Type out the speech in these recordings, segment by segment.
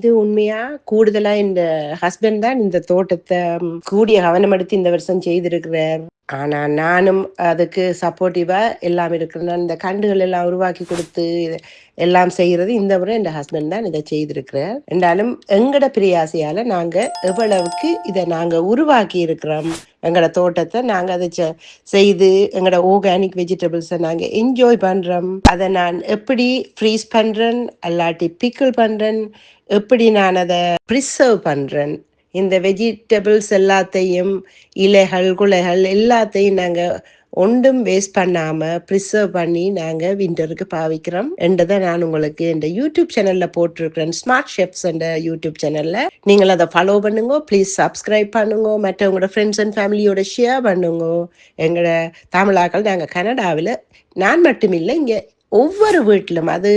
இது உண்மையா கூடுதலா இந்த ஹஸ்பண்ட் தான் இந்த தோட்டத்தை கூடிய கவனம் எடுத்து இந்த வருஷம் செய்திருக்கிறார். ஆனா நானும் அதுக்கு சப்போர்ட்டிவா எல்லாம் இருக்கிறேன். இந்த கண்டுகள் எல்லாம் உருவாக்கி கொடுத்து எல்லாம் செய்யறது இந்த முறை இந்த ஹஸ்பண்ட் தான் இதை செய்திருக்கிறார். என்றாலும் எங்கட பிரியாசையால நாங்க எவ்வளவுக்கு இதை நாங்க உருவாக்கி இருக்கிறோம், எங்களோட தோட்டத்தை நாங்க அதை செய்து எங்களோட ஆர்கானிக் வெஜிடபிள்ஸை நாங்க என்ஜாய் பண்றோம். அதை நான் எப்படி ஃப்ரீஸ் பண்றேன், அல்லாட்டி பிக்கிள் பண்றேன், எப்படி நான் அதை ப்ரிசர்வ் பண்றேன், இந்த வெஜிடபிள்ஸ் எல்லாத்தையும் இலைகள் குலைகள் எல்லாத்தையும் நாங்கள் ஒன்றும் வேஸ்ட் பண்ணாமல் ப்ரிசர்வ் பண்ணி நாங்கள் விண்டருக்கு பாவிக்கிறோம் என்றதை நான் உங்களுக்கு இந்த யூடியூப் சேனலில் போட்டிருக்கிறேன். ஸ்மார்ட் ஷெஃப்ஸ் என்ற யூடியூப் சேனலில் நீங்கள் அதை ஃபாலோ பண்ணுங்க. ப்ளீஸ் சப்ஸ்கிரைப் பண்ணுங்க. மற்றவங்களோட ஃப்ரெண்ட்ஸ் அண்ட் ஃபேமிலியோட ஷேர் பண்ணுங்க. எங்களோட தமிழாக்கள் நாங்கள் கனடாவில் நான் மட்டும் இல்லை, இங்கே ஒவ்வொரு வீட்டிலும் அது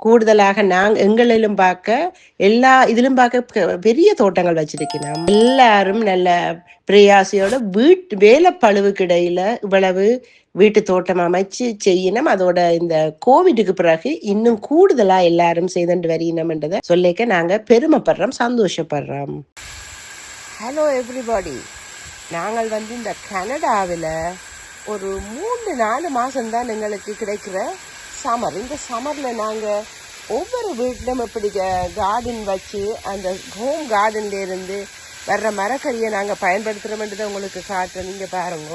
கூடுதலாக நாங்கள் எங்களிலும் பார்க்க எல்லா இதிலும் பார்க்க பெரிய தோட்டங்கள் வச்சிருக்கிறோம். எல்லாரும் நல்ல பிரயாசையோட வேலை பழுவுக்கு இடையில இவ்வளவு வீட்டு தோட்டம் அமைச்சு செய்யணும். அதோட இந்த கோவிடுக்கு பிறகு இன்னும் கூடுதலா எல்லாரும் செய்துட்டு வரணும்ன்றதை சொல்லிக்க நாங்க பெருமைப்படுறோம், சந்தோஷப்படுறோம். ஹலோ எவ்ரிபாடி, நாங்கள் இந்த கனடாவில் ஒரு 3-4 மாசம்தான் எங்களுக்கு கிடைக்கிற சம்மர். இந்த சம்மரில் நாங்கள் ஒவ்வொரு வீட்டிலும் இப்படி கார்டன் வச்சு அந்த ஹோம் கார்டன்ல இருந்து வர்ற மரக்கறியை நாங்கள் பயன்படுத்துகிறோம்ன்றதை உங்களுக்கு காட்டுறோம். நீங்கள் பாருங்க,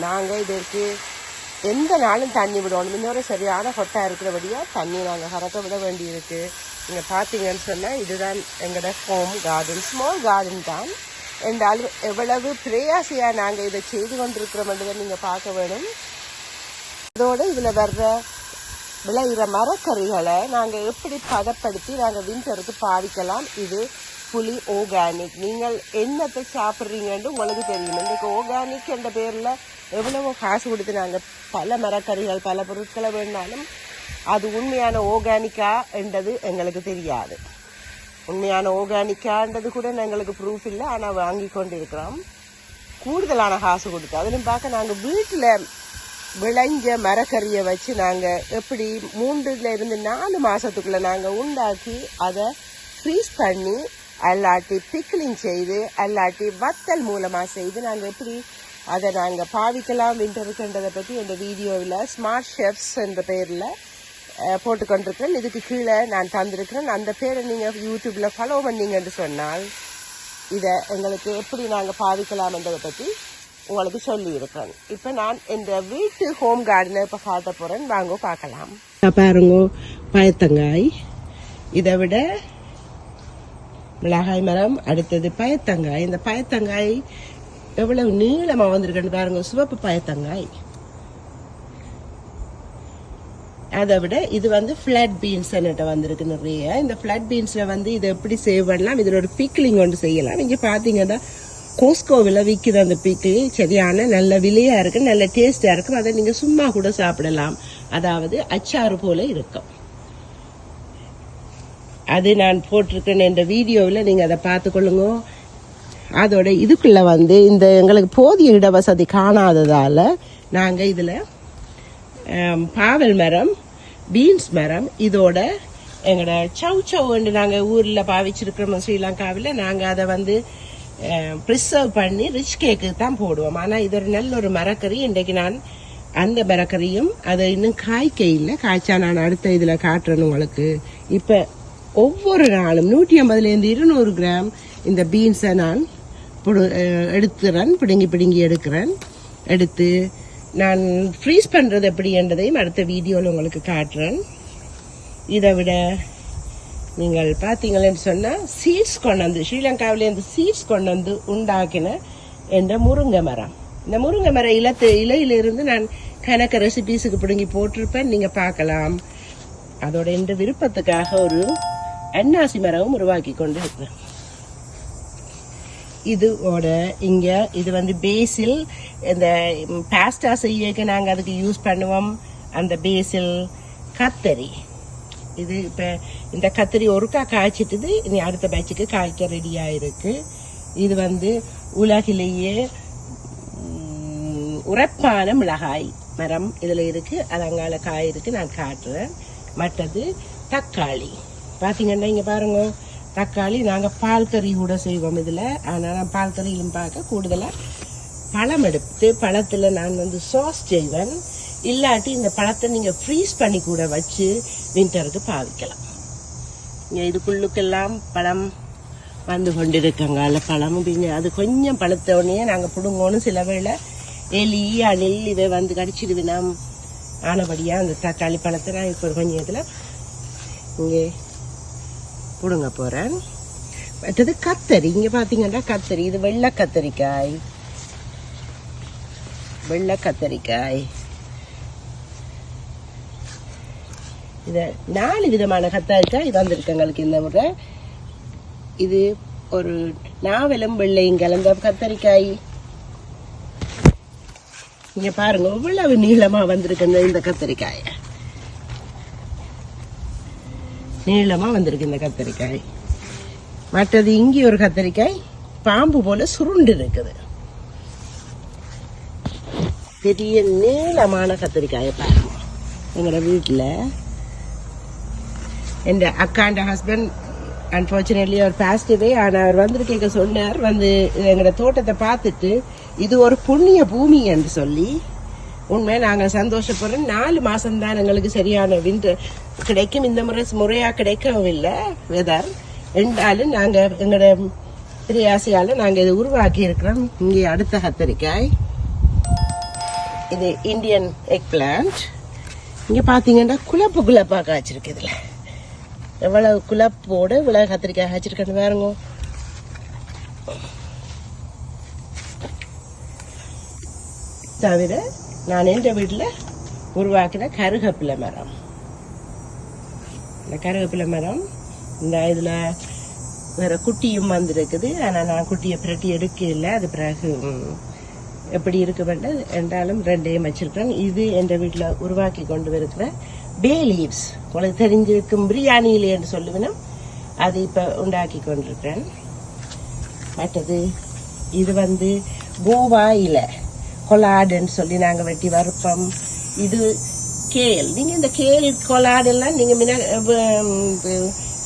நாங்கள் இதற்கு எந்த நாளும் தண்ணி விடணும். இன்னொரு சரியான கொட்டா இருக்கிறபடியாக தண்ணி நாங்கள் கறக்க விட வேண்டியிருக்கு. நீங்கள் பார்த்தீங்கன்னு சொன்னால் இதுதான் எங்களோட ஹோம் கார்டன், ஸ்மால் கார்டன் தான். என்றாலும் எவ்வளவு பிரயாசையாக நாங்கள் இதை செய்து கொண்டிருக்கிறோம்ன்றதை நீங்கள் பார்க்க வேணும். அதோடு இதில் வர்ற விளையிற மரக்கறிகளை நாங்கள் எப்படி பதப்படுத்தி நாங்கள் விண்டருக்கு பாவிக்கலாம். இது புலி ஆர்கானிக். நீங்கள் என்னத்தை சாப்பிட்றீங்கன்னு உங்களுக்கு தெரியும். இன்றைக்கு ஆர்கானிக் என்ற பேரில் எவ்வளவோ காசு கொடுத்து நாங்கள் பல மரக்கறிகள் பல பொருட்களை வேணாலும் அது உண்மையான ஆர்கானிக்கா என்றது எங்களுக்கு தெரியாது. உண்மையான ஆர்கானிக்கான்றது கூட எங்களுக்கு ப்ரூஃப் இல்லை, ஆனால் வாங்கி கொண்டு இருக்கிறோம் கூடுதலான காசு கொடுத்து. அதிலும் பார்க்க நாங்கள் வீட்டில் விளைஞ்ச மரக்கறியை வச்சு நாங்கள் எப்படி 3-4 மாதத்துக்குள்ளே நாங்கள் உண்டாக்கி அதை ஃப்ரீஸ் பண்ணி அல்லாட்டி பிக்கிளிங் செய்து அல்லாட்டி வத்தல் மூலமாக செய்து நாங்கள் எப்படி அதை நாங்கள் பாவிக்கலாம் விண்டருக்குன்றதை பற்றி இந்த வீடியோவில் ஸ்மார்ட் ஷெஃப்ஸ் என்ற பெயரில் போட்டுக்கொண்டிருக்கிறேன். இதுக்கு கீழே நான் தந்திருக்கிறேன். அந்த பேரை நீங்கள் யூடியூப்பில் ஃபாலோ பண்ணீங்கன்னு சொன்னால் இதை எங்களுக்கு எப்படி நாங்கள் பாவிக்கலாம்ன்றதை பற்றி உங்களுக்கு சொல்லியிருக்கேன். இப்போ நான் இந்த வீட்டு ஹோம் கார்டனை இப்போ காட்ட போகிறேன், வாங்க பார்க்கலாம். பாருங்க, பயத்தங்காய், இதை விட மிளகாய் மரம், அடுத்தது பயத்தங்காய். இந்த பயத்தங்காய் எவ்வளவு நீளமாக வந்திருக்குன்னு பாருங்க, சிவப்பு பயத்தங்காய். அதை விட இது ஃபிளட் பீன்ஸ் என்கிட்ட வந்திருக்கு நிறைய. இந்த ஃபிளட் பீன்ஸில் இதை எப்படி சேவ் பண்ணலாம், இதில் ஒரு பிக்லிங் ஒன்று செய்யலாம். நீங்கள் பார்த்தீங்கன்னா கோஸ்கோவில் விற்கிற அந்த பிக்கிள் சரியான நல்ல விலையாக இருக்குது, நல்ல டேஸ்டாக இருக்கும். அதை நீங்கள் சும்மா கூட சாப்பிடலாம், அதாவது அச்சாறு போல இருக்கும். அது நான் போட்டிருக்கேன் இந்த வீடியோவில், நீங்கள் அதை பார்த்துக்கொள்ளுங்க. அதோட இதுக்குள்ளே இந்த எங்களுக்கு போதிய இடவசதி காணாததால் நாங்கள் இதில் பாவல் மரம், பீன்ஸ் மரம், இதோட எங்களோட சவுச்சவுன்னு நாங்கள் ஊரில் பாவிச்சிருக்கிறோம் ஸ்ரீலங்காவில். நாங்கள் அதை ப்ரிசர்வ் பண்ணி ரிச் கேக்கு தான் போடுவோம். ஆனால் இது ஒரு நல்ல ஒரு மரக்கறி. இன்றைக்கு நான் அந்த மரக்கறியும் அதை இன்னும் காய்க்க இல்லை, காய்ச்சா நான் அடுத்த இதில் காட்டுறேன் உங்களுக்கு. இப்போ ஒவ்வொரு நாளும் 150-200 கிராம் இந்த பீன்ஸை நான் எடுத்துறேன், பிடுங்கி எடுக்கிறேன். எடுத்து நான் ஃப்ரீஸ் பண்ணுறது எப்படின்றதையும் அடுத்த வீடியோவில் உங்களுக்கு காட்டுறேன். இதை விட நீங்கள் பார்த்தீங்களேன்னு சொன்னால் சீட்ஸ் கொண்டாந்து ஸ்ரீலங்காவிலேருந்து சீட்ஸ் கொண்டாந்து உண்டாக்கின என்ற முருங்கை மரம். இந்த முருங்கை மரம் இலையிலிருந்து நான் கணக்கு ரெசிபீஸுக்கு பிடுங்கி போட்டிருப்பேன், நீங்கள் பார்க்கலாம். அதோட இந்த விருப்பத்துக்காக ஒரு அன்னாசி மரமும் உருவாக்கி கொண்டு இருக்கிறேன். இதோட இங்கே இது பேசில், இந்த பாஸ்டா செய்யக்க நாங்கள் அதுக்கு யூஸ் பண்ணுவோம். அந்த பேசில் கத்தரி, இது இப்போ இந்த கத்திரி ஒருக்கா காய்ச்சிட்டுது, இனி அடுத்த பேட்சுக்கு காய்க்க ரெடியாக இருக்கு. இது உலகிலேயே உரைப்பான மிளகாய் மரம் இதில் இருக்கு. அது அங்கால காய் இருக்கு, நான் காட்டுறேன். மற்றது தக்காளி பார்த்தீங்கன்னா இங்கே பாருங்க, தக்காளி நாங்கள் பால் கறி கூட செய்வோம் இதில். ஆனால் நான் பால் கறியிலும் பார்க்க கூடுதலாக பழம் எடுத்து பழத்தில் நான் வந்து சாஸ் செய்வேன். இல்லாட்டி இந்த பழத்தை நீங்கள் ஃப்ரீஸ் பண்ணி கூட வச்சு வின்டருக்கு பாவிக்கலாம். இங்கே இதுக்குள்ளுக்கெல்லாம் பழம் வந்து கொண்டிருக்காங்க. அதில் பழமும் அது கொஞ்சம் பழுத்த உடனே நாங்கள் பிடுங்கணும். சில வேளை எலி அணில் இதை வந்து கடிச்சிடுவினா ஆனபடியாக அந்த தக்காளி பழத்தை நான் இப்போ கொஞ்சம் இதில் இங்கே பிடுங்க போகிறேன். மற்றது கத்தரி, இங்கே பார்த்தீங்கன்னா கத்தரி, இது வெள்ளை கத்தரிக்காய். இதை 4 விதமான கத்தரிக்காய் வந்திருக்கு எங்களுக்கு இந்த முறை. இது ஒரு நாவலும் வெள்ளையும் கலந்த கத்தரிக்காய். இங்க பாருங்க இவ்வளவு நீளமா வந்திருக்கு இந்த கத்தரிக்காய். இந்த கத்தரிக்காய். மற்றது இங்கே ஒரு கத்தரிக்காய் பாம்பு போல சுருண்டு இருக்குது. பெரிய நீளமான கத்தரிக்காயை பாருங்க. எங்களோட வீட்டுல என் அக்காண்ட ஹஸ்பண்ட் அன்பார்ச்சுனேட்லி அவர் பாஸ்ட் அவே. ஆனால் அவர் வந்துட்டு சொன்னார், வந்து எங்களோட தோட்டத்தை பார்த்துட்டு இது ஒரு புண்ணிய பூமி என்று சொல்லி. உண்மை நாங்கள் சந்தோஷப்படுறோம். 4 மாதம்தான் எங்களுக்கு சரியான வின்டர் கிடைக்கும். இந்த முறையாக கிடைக்கவும் இல்லை வெதர். ரெண்டாலும் நாங்கள் எங்களோட பிரியாசையால் நாங்கள் இதை உருவாக்கி இருக்கிறோம். இங்கே அடுத்த கத்தரிக்காய், இது இந்தியன் எக் பிளான்ட். இங்கே பார்த்தீங்கன்னா குழப்பாக காய்ச்சிருக்கு. இதில் எவ்வளவு குழப்போடு இவ்வளவு கத்திரிக்காய் காய்ச்சிருக்கேன்னு பாருங்க. தவிர நான் எந்த வீட்டில் உருவாக்கின கருகப்பிலை மரம். இந்த கருகப்பிலை மரம் இந்த இதில் வேற குட்டியும் வந்திருக்குது. ஆனால் நான் குட்டியை பிரட்டி எடுக்க இல்லை. அது பிறகு எப்படி இருக்க வேண்டாம் என்றாலும் 2 வச்சிருக்கிறேன். இது எந்த வீட்டில் உருவாக்கி கொண்டு இருக்கிற பே லீவ்ஸ். உங்களுக்கு தெரிஞ்சிருக்கும் பிரியாணியிலே என்று சொல்லுவேன். அது இப்போ உண்டாக்கி கொண்டிருக்கிறேன். மற்றது இது வந்து கோவா இலை கொலாடுன்னு சொல்லி நாங்கள் வெட்டி வறுப்போம். இது கேல். நீங்கள் இந்த கேல் கொலாடெல்லாம் நீங்கள்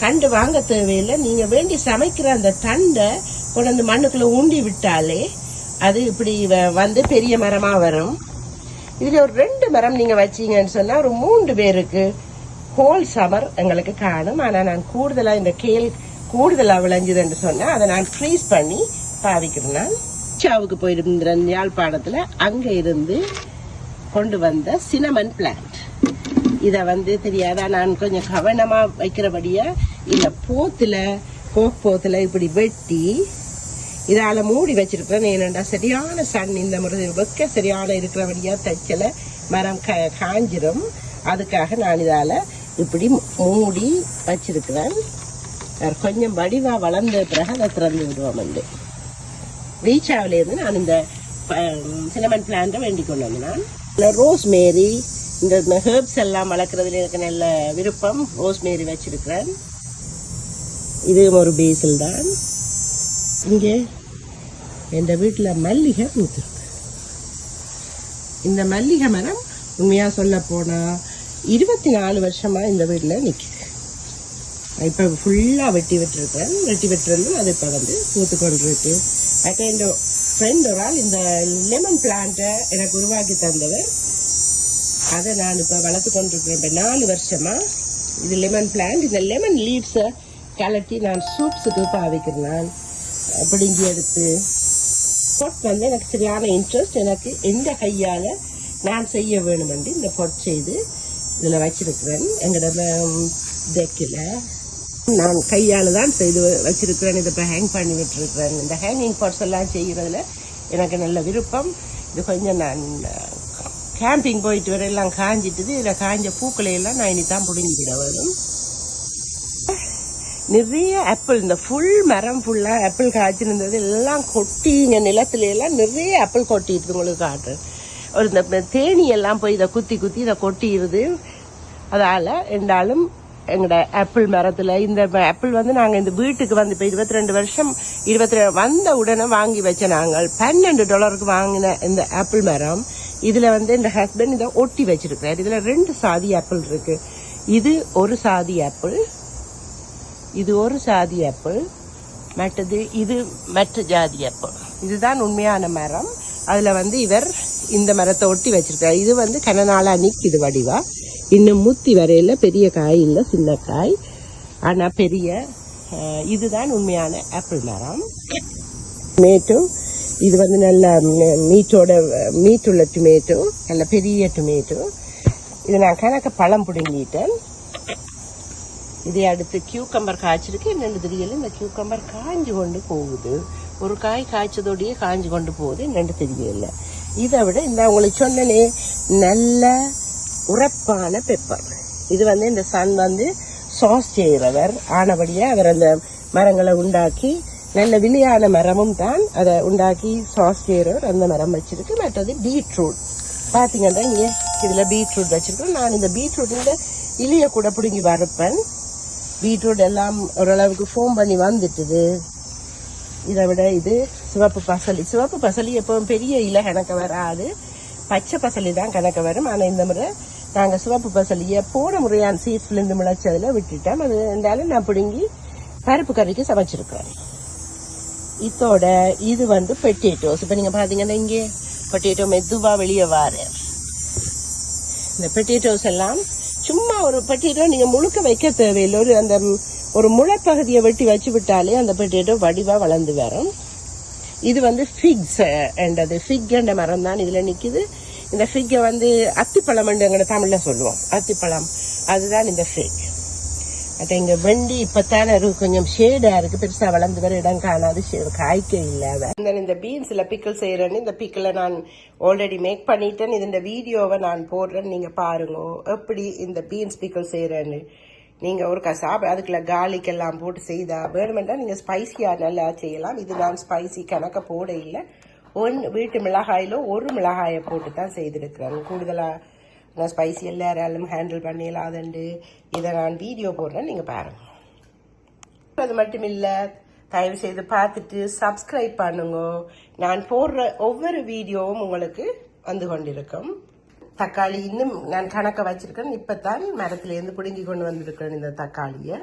கண்டு வாங்க தேவையில்லை. நீங்கள் வேண்டி சமைக்கிற அந்த தண்டை கொண்டு மண்ணுக்குள்ளே ஊண்டி விட்டாலே அது இப்படி வந்து பெரிய மரமாக வரும். இதில் ஒரு 2 மரம் நீங்கள் வச்சீங்கன்னு சொன்னால் ஒரு 3 பேருக்கு ஹோல் சமர் எங்களுக்கு காணும். ஆனால் நான் கூடுதலாக இந்த கேல் கூடுதலாக விளைஞ்சதுன்னு சொன்னால் அதை நான் ஃப்ரீஸ் பண்ணி பாவிக்கிறேன். நான் சாவுக்கு போயிருந்தேன் யாழ்ப்பாணத்தில். அங்கே இருந்து கொண்டு வந்த சினமன் பிளான்ட். இதை வந்து தெரியாதா நான் கொஞ்சம் கவனமாக வைக்கிறபடியாக இந்த போத்தில் இப்படி வெட்டி இதால மூடி வச்சிருக்கிறேன். ஏனென்றா சரியான சன் இந்த முறை வெக்க சரியான இருக்கிறபடியா தைச்சல மரம் காஞ்சிரும். அதுக்காக நான் இதால இப்படி மூடி வச்சிருக்கிறேன். கொஞ்சம் வடிவா வளர்ந்த பிறகு அதை திறந்து விடுவோம். வந்து ரீச்சாவிலேருந்து நான் இந்த சினமன் பிளான்ட்டை வேண்டிக் கொண்டு வந்தேன். ரோஸ்மேரி, இந்த ஹெர்ப்ஸ் எல்லாம் வளர்க்குறதுல எனக்கு நல்ல விருப்பம். ரோஸ்மேரி வச்சிருக்கிறேன். இதுவும் ஒரு பேசில் தான். இங்கே என் வீட்டில் மல்லிகை பூத்துருக்கு. இந்த மல்லிகை மரம் உண்மையாக சொல்ல போனால் 24 வருஷமாக இந்த வீட்டில் நிற்குது. இப்போ ஃபுல்லாக வெட்டி விட்டுருந்து அது இப்போ வந்து பூத்து கொண்டு இருக்கு. அப்போ என் ஃப்ரெண்ட் ஒரு ஆள் இந்த லெமன் பிளான்ட்டை எனக்கு உருவாக்கி தந்தவர். அதை நான் இப்போ வளர்த்து கொண்டிருக்கிறேன். இப்போ 4 வருஷமாக இது லெமன் பிளான்ட். இந்த லெமன் லீவ்ஸை கலட்டி நான் சூப்ஸுக்கு பாவிக்கிறேன். பிடுங்கி எடுத்து பொட் வந்து எனக்கு சரியான இன்ட்ரெஸ்ட். எனக்கு எந்த கையால் நான் செய்ய வேணுமென்று இந்த பொட் செய்து இதில் வச்சிருக்கிறேன். எங்களோட டெக்கில் நான் கையால் தான் செய்து வச்சிருக்கிறேன். இதை இப்போ ஹேங் பண்ணி விட்டுருக்கிறேன். இந்த ஹேங்கிங் பொட்ஸ் எல்லாம் செய்கிறதுல எனக்கு நல்ல விருப்பம். இது கொஞ்சம் நான் கேம்பிங் போயிட்டு வர எல்லாம் காஞ்சிட்டுது. இதில் காஞ்ச பூக்களையெல்லாம் நான் இனித்தான் பிடுங்கிவிட வரும். நிறைய ஆப்பிள், இந்த ஃபுல் மரம் ஃபுல்லாக ஆப்பிள் காய்ச்சிருந்தது எல்லாம் கொட்டி இங்கே நிலத்துல எல்லாம் நிறைய ஆப்பிள் கொட்டிட்டு உங்களுக்கு காட்டுறேன். ஒரு இந்த தேனி எல்லாம் போய் இதை குத்தி இதை கொட்டிடுது. அதால் என்றாலும் எங்களோட ஆப்பிள் மரத்தில் இந்த ஆப்பிள் வந்து நாங்கள் இந்த வீட்டுக்கு வந்து இப்போ 22 வருஷம் வந்த உடனே வாங்கி வச்ச நாங்கள் $12 வாங்கின இந்த ஆப்பிள் மரம். இதில் வந்து இந்த ஹஸ்பண்ட் இதை ஒட்டி வச்சிருக்கிறார். இதில் 2 சாதி ஆப்பிள் இருக்கு. இது ஒரு சாதி ஆப்பிள், இது ஒரு சாதி ஆப்பிள், மற்றது இது மற்ற ஜாதி ஆப்பிள். இதுதான் உண்மையான மரம். அதில் வந்து இவர் இந்த மரத்தை ஒட்டி வச்சிருக்காரு. இது வந்து கனநாளா நிற்குது வடிவா, இன்னும் முத்தி வரையில, பெரிய காய் இல்லை, சின்ன காய், ஆனால் பெரிய. இதுதான் உண்மையான ஆப்பிள் மரம். டொமேட்டோ, இது வந்து நல்ல மீட்டுள்ள டொமேட்டோ, நல்ல பெரிய டொமேட்டோ. இது நான் கணக்க பழம் பிடுங்கிட்டேன். இதை அடுத்து கியூக்கம்பர் காய்ச்சிருக்கு. என்னென்னு தெரியல, இந்த கியூக்கம்பர் காய்ஞ்சு கொண்டு போகுது. ஒரு காய் காய்ச்சதோடையே காய்ஞ்சு கொண்டு போகுது, என்னென்னு தெரியல. இதை விட இந்த உங்களுக்கு சொன்னனே நல்ல உரப்பான பெப்பர். இது வந்து இந்த சன் வந்து சாஸ் செய்கிறவர் ஆனபடியே அவர் அந்த மரங்களை உண்டாக்கி, நல்ல விலையான மரமும் தான், அதை உண்டாக்கி சாஸ் செய்கிறவர் அந்த மரம் வச்சிருக்கு. மற்றது பீட்ரூட் பார்த்தீங்கன்னா இங்கே இதில் பீட்ரூட் வச்சிருக்கோம். நான் இந்த பீட்ரூட் இந்த இலையை கூட பிடுங்கி வறுப்பேன். பீட்ரூட் எல்லாம் ஓரளவுக்கு ஃபோம் பண்ணி வந்துட்டுது. இதை விட இது சிவப்பு பசலி. சிவப்பு பசலி எப்பவும் பெரிய இலை கணக்க வராது, பச்சை பசலி தான் கணக்க வரும். ஆனால் இந்த முறை நாங்கள் சிவப்பு பசலியை போன முறையான சீட்ஸ்லேருந்து முளைச்சதில் விட்டுட்டோம். அது இருந்தாலும் நான் பிடுங்கி பருப்பு கறிக்கு சமைச்சிருக்கிறேன். இதோட இது வந்து பொட்டேட்டோஸ். இப்போ நீங்கள் பார்த்தீங்கன்னா இங்கே பொட்டேட்டோ மெதுவாக வெளியே வார. இந்த பொட்டேட்டோஸ் எல்லாம் சும்மா ஒரு பொட்டேட்டோ நீங்கள் முழுக்க வைக்க தேவையில்லை. ஒரு முளைப்பகுதியை வெட்டி வச்சு விட்டாலே அந்த பொட்டேட்டோ வடிவாக வளர்ந்து வரும். இது வந்து ஃபிக்ஸ் என்றது, ஃபிக் என்ற மரம் தான் இதில் நிற்கிது. இந்த ஃபிக்கை வந்து அத்திப்பழம் எங்களை தமிழில் சொல்லுவோம், அத்திப்பழம், அதுதான் இந்த ஃபிக். அட்ட இங்கே வெண்டி இப்போத்தானே கொஞ்சம் ஷேடாக இருக்குது, பெருசாக வளர்ந்து வர இடம் காணாது, காய்க்க இல்லாத. இந்த பீன்ஸில் பிக்கிள் செய்கிறேன்னு, இந்த பிக்கிளை நான் ஆல்ரெடி மேக் பண்ணிட்டேன். இந்த வீடியோவை நான் போடுறேன், நீங்கள் பாருங்க எப்படி இந்த பீன்ஸ் பிக்கிள் செய்கிறேன்னு. நீங்கள் ஒரு கசாப் அதுக்குள்ள கார்லிக்கெல்லாம் போட்டு செய்தால் வேணுமெண்டா நீங்கள் ஸ்பைசியாக நல்லா செய்யலாம். இது நான் ஸ்பைசி கணக்க போட இல்லை, வீட்டு மிளகாயில் ஒரு மிளகாயை போட்டு தான் செய்திருக்கிறேன். கூடுதலாக நான் ஸ்பைசி எல்லாராலும் ஹேண்டில் பண்ணிடலாதுண்டு இதை நான் வீடியோ போடுறேன், நீங்கள் பாருங்கள். அது மட்டும் இல்லை, தயவு செய்து பார்த்துட்டு சப்ஸ்கிரைப் பண்ணுங்க. நான் போடுற ஒவ்வொரு வீடியோவும் உங்களுக்கு வந்து கொண்டிருக்கும். தக்காளி இன்னும் நான் கணக்க வச்சிருக்கேன். இப்போத்தான் மரத்துலேருந்து பிடுங்கி கொண்டு வந்திருக்கிறேன் இந்த தக்காளியை.